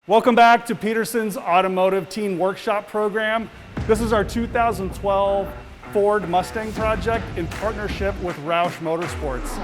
Welcome back to Petersen's Automotive Teen Workshop program. This is our 2012 Ford Mustang project in partnership with Roush Motorsports.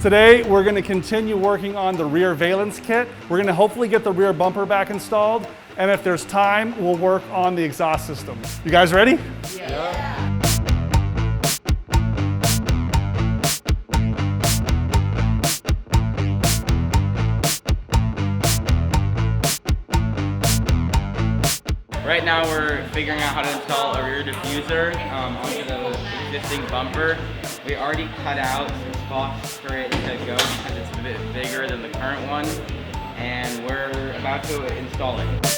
Today, we're going to continue working on the rear valence kit. We're going to hopefully get the rear bumper back installed, and if there's time, we'll work on the exhaust system. You guys ready? Yeah. Right now we're figuring out how to install a rear diffuser onto the existing bumper. We already cut out some spots for it to go because it's a bit bigger than the current one, and we're about to install it.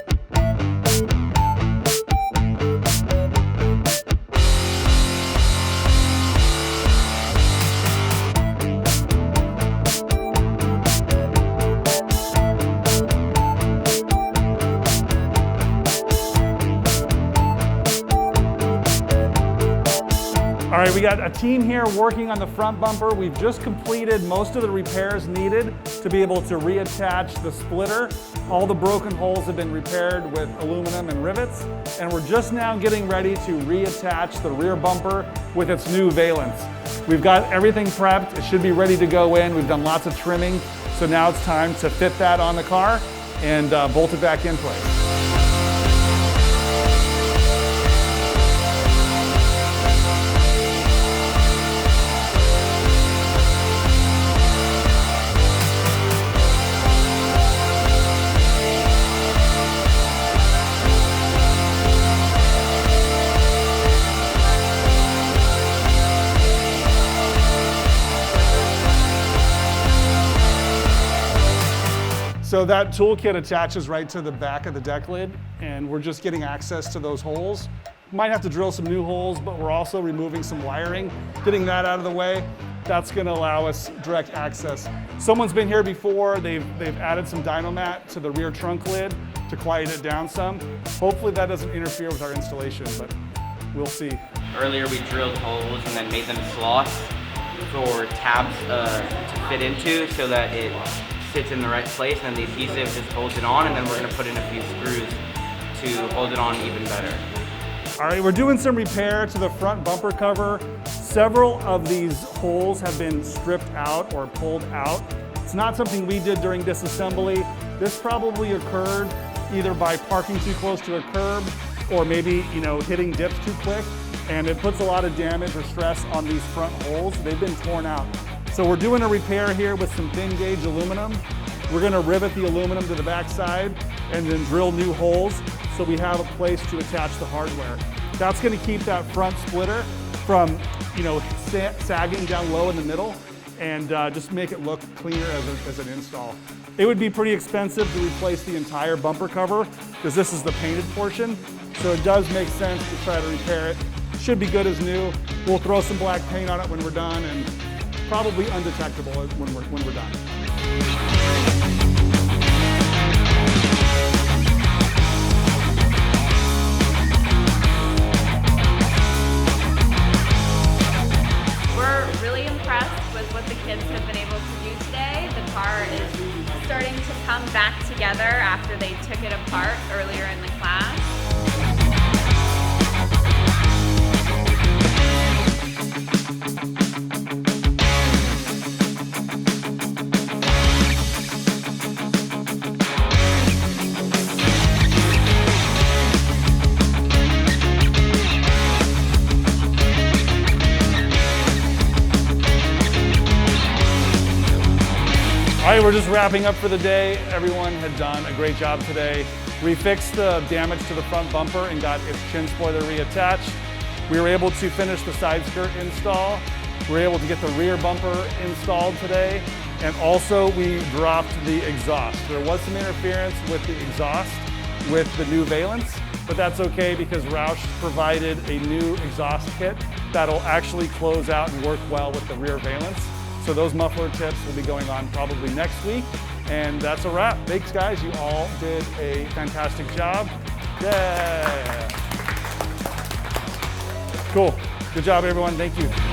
All right, we got a team here working on the front bumper. We've just completed most of the repairs needed to be able to reattach the splitter. All the broken holes have been repaired with aluminum and rivets, and we're just now getting ready to reattach the rear bumper with its new valence. We've got everything prepped. It should be ready to go in. We've done lots of trimming, so now it's time to fit that on the car and bolt it back in place. So that toolkit attaches right to the back of the deck lid, and we're just getting access to those holes. Might have to drill some new holes, but we're also removing some wiring, getting that out of the way. That's gonna allow us direct access. Someone's been here before. They've added some Dynomat to the rear trunk lid to quiet it down some. Hopefully that doesn't interfere with our installation, but we'll see. Earlier we drilled holes and then made them slots for tabs to fit into so that it sits in the right place, and the adhesive just holds it on, and then we're going to put in a few screws to hold it on even better. All right, we're doing some repair to the front bumper cover. Several of these holes have been stripped out or pulled out. It's not something we did during disassembly. This probably occurred either by parking too close to a curb or maybe hitting dips too quick, and it puts a lot of damage or stress on these front holes. They've been torn out. So we're doing a repair here with some thin gauge aluminum. We're gonna rivet the aluminum to the back side and then drill new holes so we have a place to attach the hardware. That's gonna keep that front splitter from sagging down low in the middle and just make it look cleaner as an install. It would be pretty expensive to replace the entire bumper cover because this is the painted portion. So it does make sense to try to repair it. Should be good as new. We'll throw some black paint on it when we're done, and probably undetectable when we're done. We're really impressed with what the kids have been able to do today. The car is starting to come back together after they took it apart earlier in the class. All right, we're just wrapping up for the day. Everyone had done a great job today. We fixed the damage to the front bumper and got its chin spoiler reattached. We were able to finish the side skirt install. We were able to get the rear bumper installed today. And also we dropped the exhaust. There was some interference with the exhaust with the new valence, but that's okay because Roush provided a new exhaust kit that'll actually close out and work well with the rear valence. So those muffler tips will be going on probably next week. And that's a wrap. Thanks guys, you all did a fantastic job. Yeah. Cool, good job everyone, thank you.